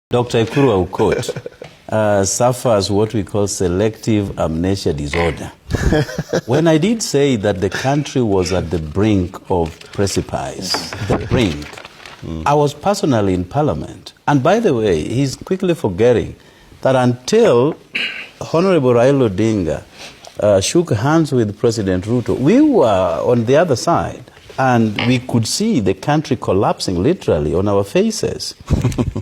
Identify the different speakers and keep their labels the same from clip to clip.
Speaker 1: Dr. Ekuru Aukot suffers what we call selective amnesia disorder. When I did say that the country was at the brink of precipice, I was personally in Parliament. And by the way, he's quickly forgetting that until Honorable Raila Odinga shook hands with President Ruto, we were on the other side. And we could see the country collapsing literally on our faces.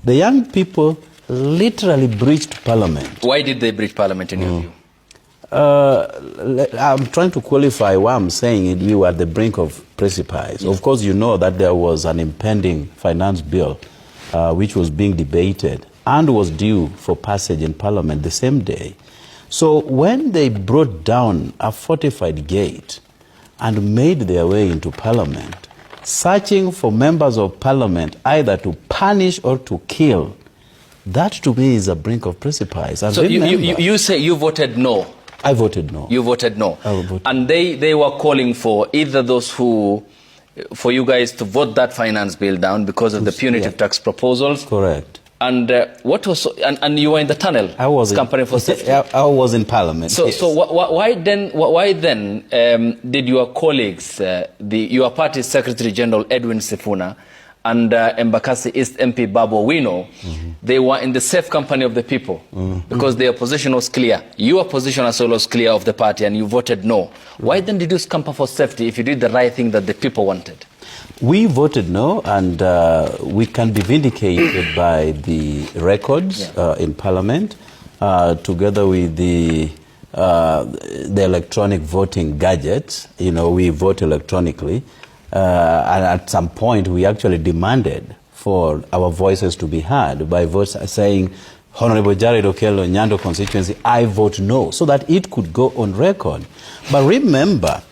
Speaker 1: The young people literally breached Parliament.
Speaker 2: Why did they breach Parliament in your view?
Speaker 1: I'm trying to qualify why I'm saying we were at the brink of precipice. Yes. Of course, you know that there was an impending finance bill which was being debated and was due for passage in Parliament the same day. So when they brought down a fortified gate and made their way into Parliament, searching for members of Parliament either to punish or to kill, that to me is a brink of precipice. And
Speaker 2: so you say you voted no?
Speaker 1: I voted no.
Speaker 2: You voted no.
Speaker 1: I voted.
Speaker 2: And they were calling for either those who, for you guys to vote that finance bill down because of the punitive tax proposals.
Speaker 1: Correct.
Speaker 2: And what was and you were in the tunnel.
Speaker 1: I was
Speaker 2: campaigning for safety.
Speaker 1: I was in Parliament.
Speaker 2: So
Speaker 1: yes.
Speaker 2: so why then did your colleagues, your party's Secretary General Edwin Sifuna and Embakasi East MP Babu Owino, they were in the safe company of the people because their position was clear. Your position as well was clear of the party, and you voted no. Why then did you scamper for safety if you did the right thing that the people wanted?
Speaker 1: We voted no, and we can be vindicated by the records in Parliament, together with the electronic voting gadgets. You know, we vote electronically, and at some point we actually demanded for our voices to be heard by votes saying, Honorable Jared Okello, Nyando constituency, I vote no, so that it could go on record. But remember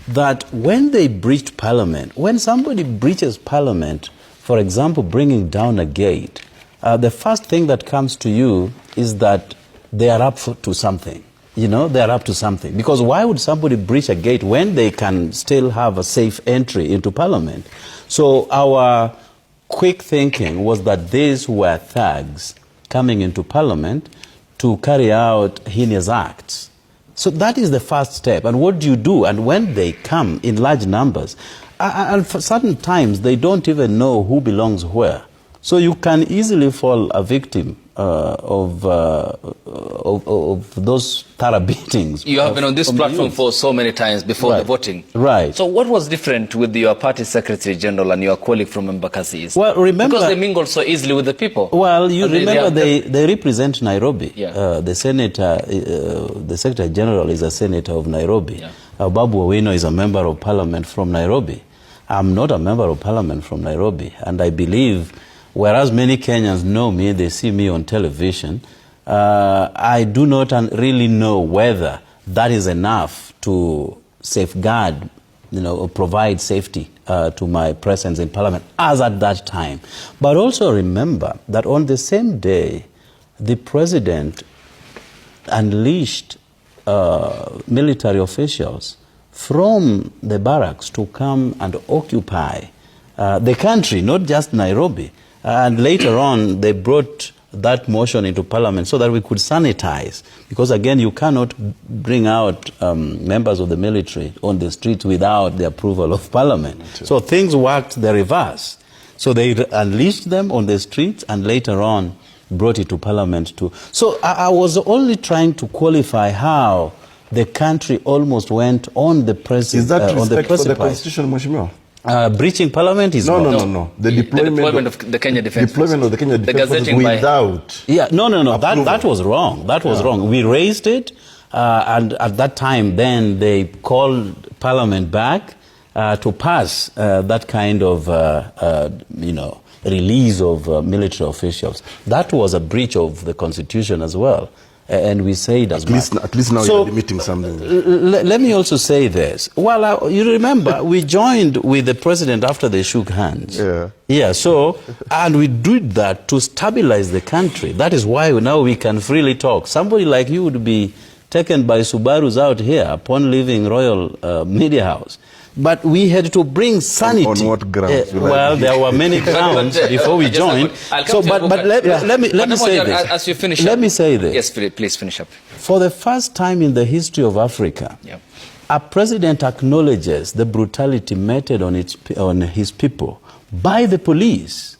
Speaker 1: that when they breached Parliament, when somebody breaches Parliament, for example, bringing down a gate, the first thing that comes to you is that they are up to something. You know, they are up to something. Because why would somebody breach a gate when they can still have a safe entry into Parliament? So our quick thinking was that these were thugs coming into Parliament to carry out heinous acts. So that is the first step. And what do you do? And when they come in large numbers, and for certain times, they don't even know who belongs where. So you can easily fall a victim of those thorough beatings.
Speaker 2: You have been on this platform for so many times before the voting.
Speaker 1: Right.
Speaker 2: So what was different with your party Secretary General and your colleague from Embakasi East?
Speaker 1: Well, remember,
Speaker 2: because they mingle so easily with the people.
Speaker 1: Well, you remember they represent Nairobi.
Speaker 2: Yeah.
Speaker 1: The senator, the Secretary General is a senator of Nairobi. Yeah. Babu Owino is a member of Parliament from Nairobi. I'm not a member of Parliament from Nairobi, and I believe, whereas many Kenyans know me, they see me on television, I do not really know whether that is enough to safeguard, or provide safety to my presence in Parliament as at that time. But also remember that on the same day, the President unleashed military officials from the barracks to come and occupy the country, not just Nairobi. And later on, they brought that motion into Parliament so that we could sanitize. Because again, you cannot bring out members of the military on the streets without the approval of Parliament. So things worked the reverse. So they unleashed them on the streets and later on brought it to Parliament too. So I was only trying to qualify how the country almost went on the precipice.
Speaker 3: Is that respect for the Constitution, Mheshimiwa?
Speaker 1: Breaching Parliament is
Speaker 3: no. The
Speaker 2: deployment of the Kenya Defense
Speaker 3: Deployment of the Kenya Defense
Speaker 2: Forces
Speaker 3: without.
Speaker 1: Yeah, no. That was wrong. That was wrong. We raised it, and at that time, then they called Parliament back to pass that kind of, release of military officials. That was a breach of the Constitution as well. And we say it as much.
Speaker 3: At least now you're admitting something.
Speaker 1: Let me also say this. Well, you remember, we joined with the President after they shook hands. Yeah, so, and we did that to stabilize the country. That is why now we can freely talk. Somebody like you would be taken by Subarus out here upon leaving Royal Media House. But we had to bring sanity.
Speaker 3: On what grounds?
Speaker 1: Well, there were many grounds before we joined. So, but let me say this.
Speaker 2: As you finish
Speaker 1: let me say this.
Speaker 2: Yes, Philip, please finish up.
Speaker 1: For the first time in the history of Africa, a president acknowledges the brutality meted on his people by the police.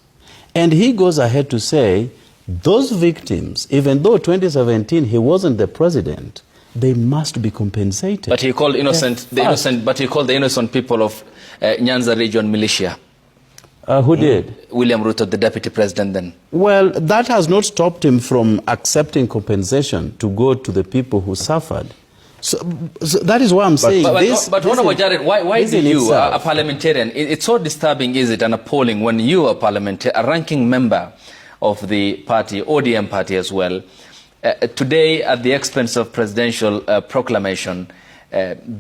Speaker 1: And he goes ahead to say, those victims, even though 2017 he wasn't the president, they must be compensated.
Speaker 2: But he called but he called the innocent people of Nyanza region militia.
Speaker 1: Who did?
Speaker 2: William Ruto, the deputy president then.
Speaker 1: Well, that has not stopped him from accepting compensation to go to the people who suffered. So that is why I'm saying
Speaker 2: But Honorable Jared, why do you, a parliamentarian, it's so disturbing, is it, and appalling when you, a ranking member of the party, ODM party as well, today at the expense of presidential proclamation,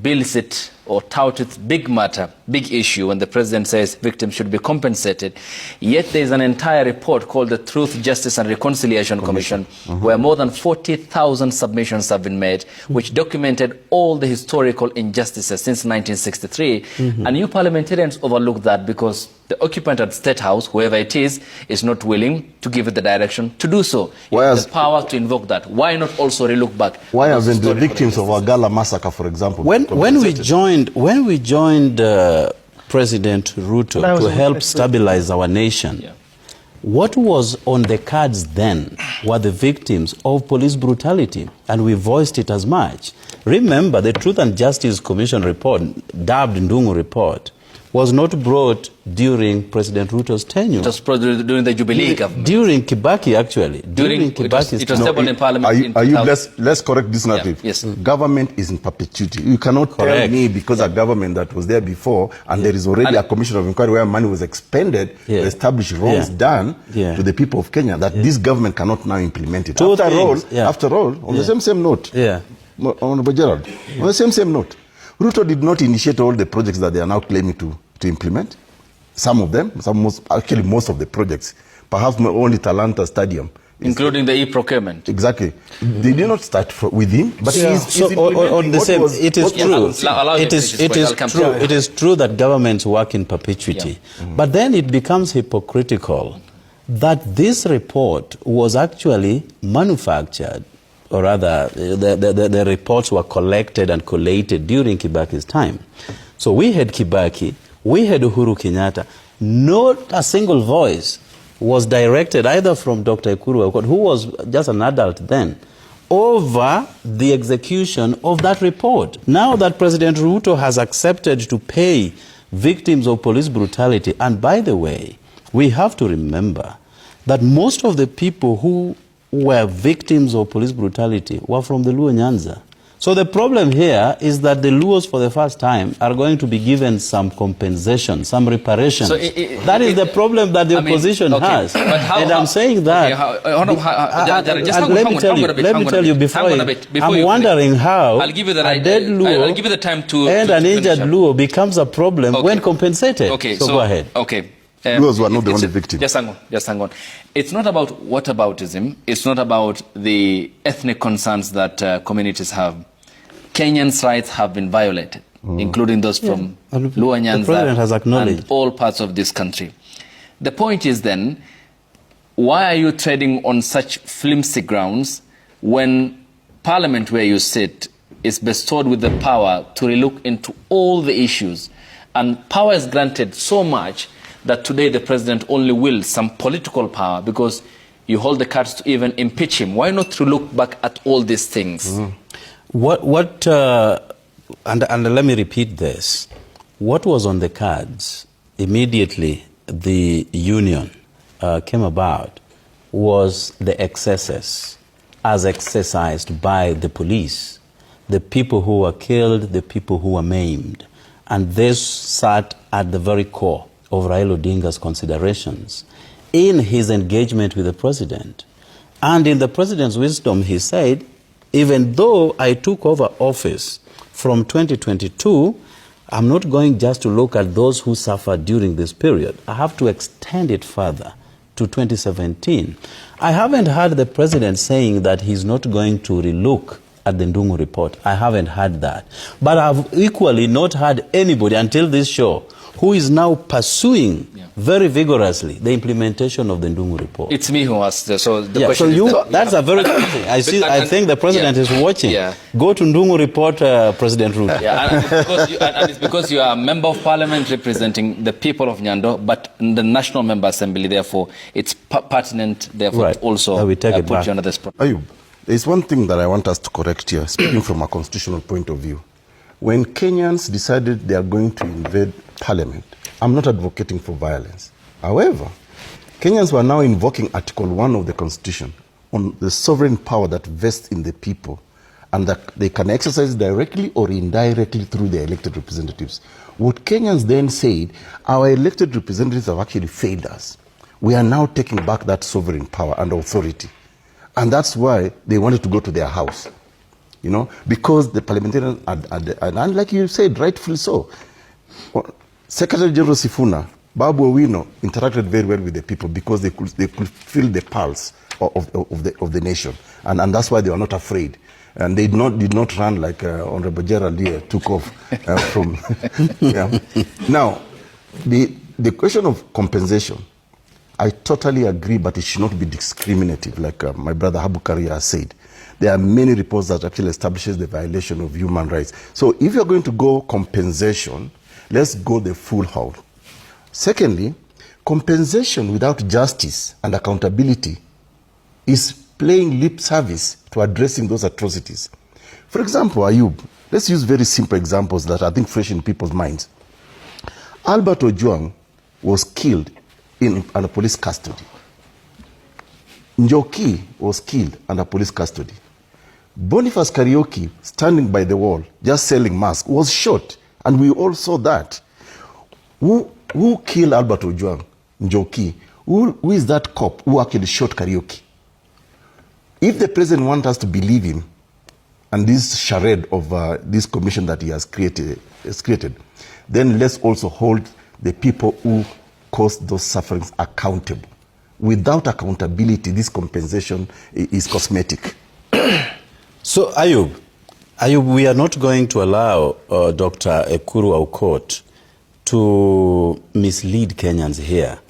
Speaker 2: bills it or tout it big matter, big issue, when the president says victims should be compensated. Yet there is an entire report called the Truth, Justice and Reconciliation Commission, where more than 40,000 submissions have been made, which documented all the historical injustices since 1963. And you parliamentarians overlook that because the occupant at State House, whoever it is not willing to give it the direction to do so. You have the power to invoke that. Why not also relook back?
Speaker 3: Why haven't the victims of Agala massacre, for example,
Speaker 1: when we joined President Ruto to help stabilize our nation, what was on the cards then were the victims of police brutality, and we voiced it as much. Remember, the Truth and Justice Commission report, dubbed Ndungu report, was not brought during President Ruto's tenure.
Speaker 2: It was brought during the Jubilee government.
Speaker 1: During Kibaki, actually. During Kibaki's
Speaker 2: it was tabled in Parliament.
Speaker 3: Let's correct this narrative.
Speaker 2: Yes.
Speaker 3: Government is in perpetuity. You cannot tell me because a government that was there before and there is already a commission of inquiry where money was expended to establish wrongs done to the people of Kenya that this government cannot now implement it. After all, on the same note, Honorable Gerald, on the same note, Ruto did not initiate all the projects that they are now claiming to implement. Some of them, actually most of the projects, perhaps only Talanta Stadium.
Speaker 2: Including the e-procurement.
Speaker 3: Exactly. They did not start with him, but it
Speaker 1: is true that governments work in perpetuity. But then it becomes hypocritical that this report was actually manufactured, or rather, the reports were collected and collated during Kibaki's time. So we had Kibaki, we had Uhuru Kenyatta. Not a single voice was directed either from Dr. Ekuru, who was just an adult then, over the execution of that report. Now that President Ruto has accepted to pay victims of police brutality, and by the way, we have to remember that most of the people who were victims of police brutality were from the Luo Nyanza. So the problem here is that the Luos for the first time are going to be given some compensation, some reparation. So that is the problem that the opposition has. And I'm saying that, let me tell you before, I'm wondering how a dead Luo and an injured Luo becomes a problem when compensated. So go ahead.
Speaker 3: Those were not the only victims.
Speaker 2: Just hang on. It's not about whataboutism. It's not about the ethnic concerns that communities have. Kenyans' rights have been violated, including those from Luo Nyanza and all parts of this country. The point is then, why are you trading on such flimsy grounds when Parliament, where you sit, is bestowed with the power to relook into all the issues? And power is granted so much that today the president only wills some political power because you hold the cards to even impeach him. Why not to look back at all these things?
Speaker 1: And let me repeat this. What was on the cards immediately the union came about was the excesses as exercised by the police, the people who were killed, the people who were maimed. And this sat at the very core of Raila Odinga's considerations in his engagement with the president. And in the president's wisdom, he said, even though I took over office from 2022, I'm not going just to look at those who suffered during this period. I have to extend it further to 2017. I haven't heard the president saying that he's not going to relook at the Ndungu report. I haven't heard that. But I've equally not heard anybody until this show who is now pursuing very vigorously the implementation of the Ndungu report.
Speaker 2: It's me who asked. So the question
Speaker 1: that's a very good thing. I think the president is watching. Go to Ndungu report, President Ruto.
Speaker 2: And it's because you are a member of parliament representing the people of Nyando, but in the National Member Assembly, therefore, it's pertinent, therefore, to also
Speaker 1: we take it
Speaker 2: put
Speaker 1: back.
Speaker 2: you under this problem.
Speaker 3: Ayub, there's one thing that I want us to correct here, speaking from a constitutional point of view. When Kenyans decided they are going to invade Parliament, I'm not advocating for violence. However, Kenyans were now invoking Article 1 of the Constitution on the sovereign power that vests in the people and that they can exercise directly or indirectly through their elected representatives. What Kenyans then said, our elected representatives have actually failed us. We are now taking back that sovereign power and authority. And that's why they wanted to go to their house. You know, because the parliamentarians, and like you said, rightfully so, Secretary General Sifuna, Babu Owino interacted very well with the people because they could feel the pulse of the nation, and that's why they were not afraid, and they did not run like Honorable Gerald here took off from. Now, the question of compensation, I totally agree, but it should not be discriminative, like my brother Habukari has said. There are many reports that actually establishes the violation of human rights. So if you're going to go compensation, let's go the full haul. Secondly, compensation without justice and accountability is playing lip service to addressing those atrocities. For example, Ayub, let's use very simple examples that I think fresh in people's minds. Albert Ojwang was killed under police custody. Njoki was killed under police custody. Boniface Karaoke, standing by the wall, just selling masks, was shot. And we all saw that. Who killed Albert Ojwang? Njoki. Who is that cop who actually shot Karaoke? If the president wants us to believe him, and this charade of this commission that he has created, then let's also hold the people who caused those sufferings accountable. Without accountability, this compensation is cosmetic.
Speaker 1: So, Ayub, we are not going to allow Dr. Ekuru Aukot to mislead Kenyans here.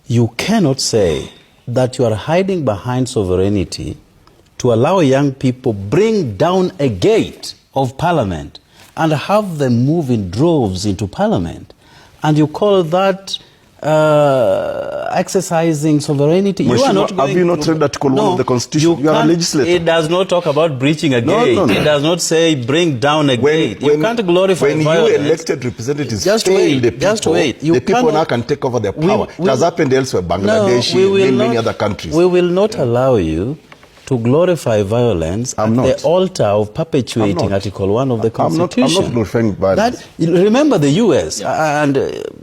Speaker 1: You cannot say that you are hiding behind sovereignty to allow young people bring down a gate of parliament and have them move in droves into parliament. And you call that exercising sovereignty. You are not
Speaker 3: have you not read Article 1 of the Constitution? You are a legislator.
Speaker 1: It does not talk about breaching a gate. No. It does not say bring down a gate. You can't glorify violence. When you elected representatives fail the people, the people now can take over their power. It has happened elsewhere, Bangladesh, in many other countries. We will not allow you to glorify violence at the altar of perpetuating Article 1 of the Constitution.
Speaker 3: I'm not glorifying violence.
Speaker 1: Remember the U.S., and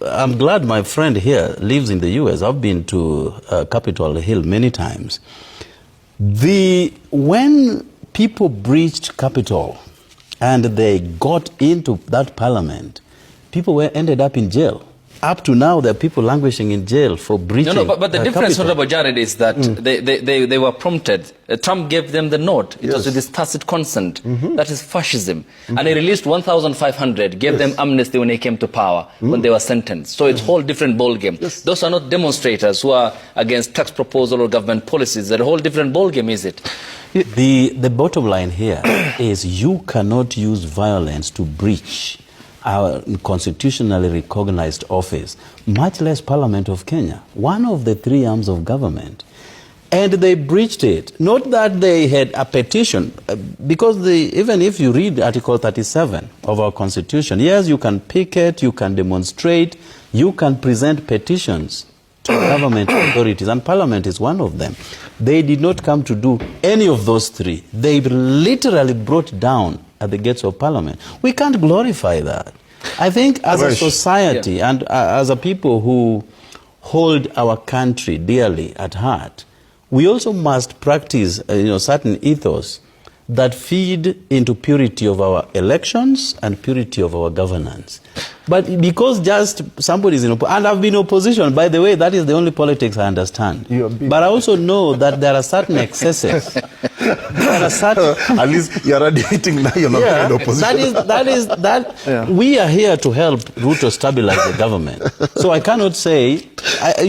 Speaker 1: I'm glad my friend here lives in the U.S. I've been to Capitol Hill many times. When people breached Capitol and they got into that parliament, people ended up in jail. Up to now, there are people languishing in jail for breaching.
Speaker 2: But the difference, Honorable Jared, is that they were prompted. Trump gave them the nod. It was with this tacit consent. That is fascism. And he released 1,500, gave them amnesty when he came to power, when they were sentenced. So it's a whole different ballgame. Those are not demonstrators who are against tax proposal or government policies. They're a whole different ballgame, is it?
Speaker 1: The bottom line here is you cannot use violence to breach our constitutionally recognized office, much less Parliament of Kenya, one of the three arms of government. And they breached it. Not that they had a petition, because even if you read Article 37 of our Constitution, yes, you can picket, you can demonstrate, you can present petitions to government authorities, and Parliament is one of them. They did not come to do any of those three. They literally brought down at the gates of Parliament. We can't glorify that. I think as a society and as a people who hold our country dearly at heart, we also must practice certain ethos that feed into purity of our elections and purity of our governance. But because just somebody is in opposition, and I've been in opposition, by the way, that is the only politics I understand. But I also know that there are certain excesses. There are certain...
Speaker 3: At least you're admitting now you're not in opposition.
Speaker 1: We are here to help Ruto stabilize the government. So I cannot say...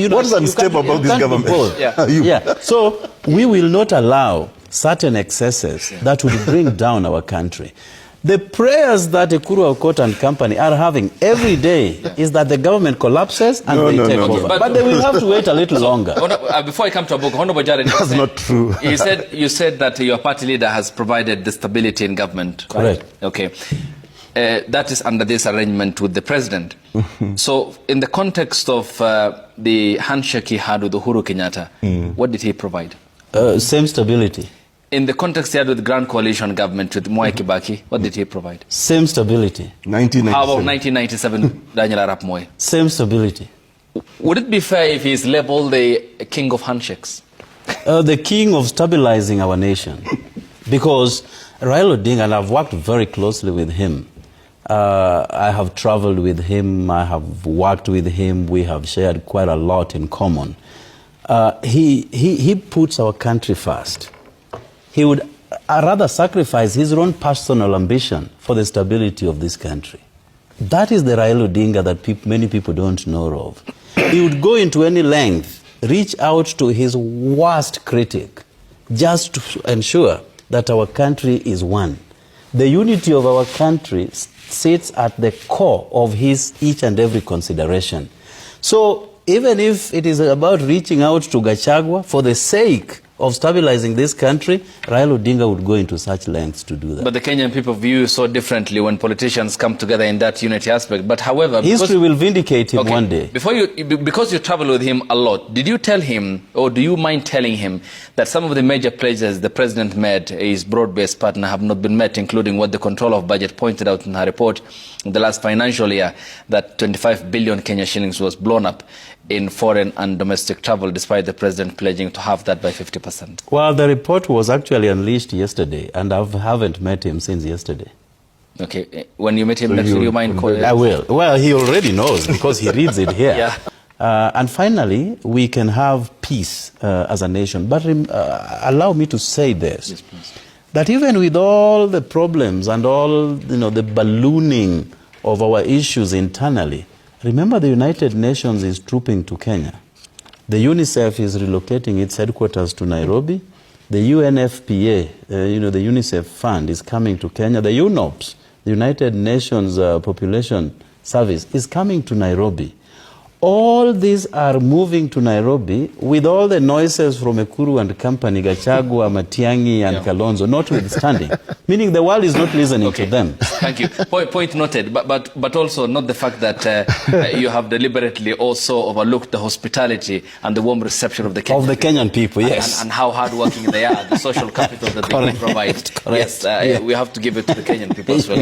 Speaker 3: what is unstable about this government?
Speaker 1: So we will not allow certain excesses that will bring down our country. The prayers that Ekuru Aukot and company are having every day is that the government collapses and they take over. But they will have to wait a little longer.
Speaker 2: Before I come to Abogo, Honorable Jared,
Speaker 3: that's not true.
Speaker 2: You said that your party leader has provided the stability in government.
Speaker 1: Correct.
Speaker 2: Okay. That is under this arrangement with the president. So in the context of the handshake he had with Uhuru Kenyatta, what did he provide?
Speaker 1: Same stability.
Speaker 2: In the context he had with Grand Coalition government with Mwai Kibaki, what did he provide?
Speaker 1: Same stability.
Speaker 3: 1997.
Speaker 2: How about 1997, Daniel Arap Moi?
Speaker 1: Same stability.
Speaker 2: Would it be fair if he's labeled the king of handshakes?
Speaker 1: The king of stabilizing our nation. Because Raila Odinga, and I've worked very closely with him. I have traveled with him, I have worked with him, we have shared quite a lot in common. He puts our country first. He would rather sacrifice his own personal ambition for the stability of this country. That is the Raila Odinga that many people don't know of. He would go into any length, reach out to his worst critic, just to ensure that our country is one. The unity of our country sits at the core of his each and every consideration. So even if it is about reaching out to Gachagua for the sake of stabilizing this country, Raila Odinga would go into such lengths to do that.
Speaker 2: But the Kenyan people view so differently when politicians come together in that unity aspect. But however...
Speaker 1: history will vindicate him one day.
Speaker 2: Because you travel with him a lot, did you tell him, or do you mind telling him, that some of the major pledges the president made, his broad-based partner, have not been met, including what the Controller of Budget pointed out in her report in the last financial year, that 25 billion Kenya shillings was blown up in foreign and domestic travel, despite the president pledging to have that by 50%?
Speaker 1: Well, the report was actually unleashed yesterday, and I haven't met him since yesterday.
Speaker 2: Okay. When you meet him next, will you mind calling?
Speaker 1: I will. Well, he already knows because he reads it here.
Speaker 2: Yeah.
Speaker 1: And finally, we can have peace as a nation. But allow me to say this.
Speaker 2: Yes, please.
Speaker 1: That even with all the problems and all the ballooning of our issues internally, remember the United Nations is trooping to Kenya. The UNICEF is relocating its headquarters to Nairobi. The UNFPA, the UNICEF fund, is coming to Kenya. The UNOPS, the United Nations Population Service, is coming to Nairobi. All these are moving to Nairobi with all the noises from Ekuru and company, Gachagua, Matiang'i, and Kalonzo, notwithstanding. Meaning the world is not listening to them.
Speaker 2: Thank you. Point noted. But also not the fact that you have deliberately also overlooked the hospitality and the warm reception of the
Speaker 1: Kenyan people. Yes.
Speaker 2: And how hardworking they are, the social capital that they provide. Yes, we have to give it to the Kenyan people as well.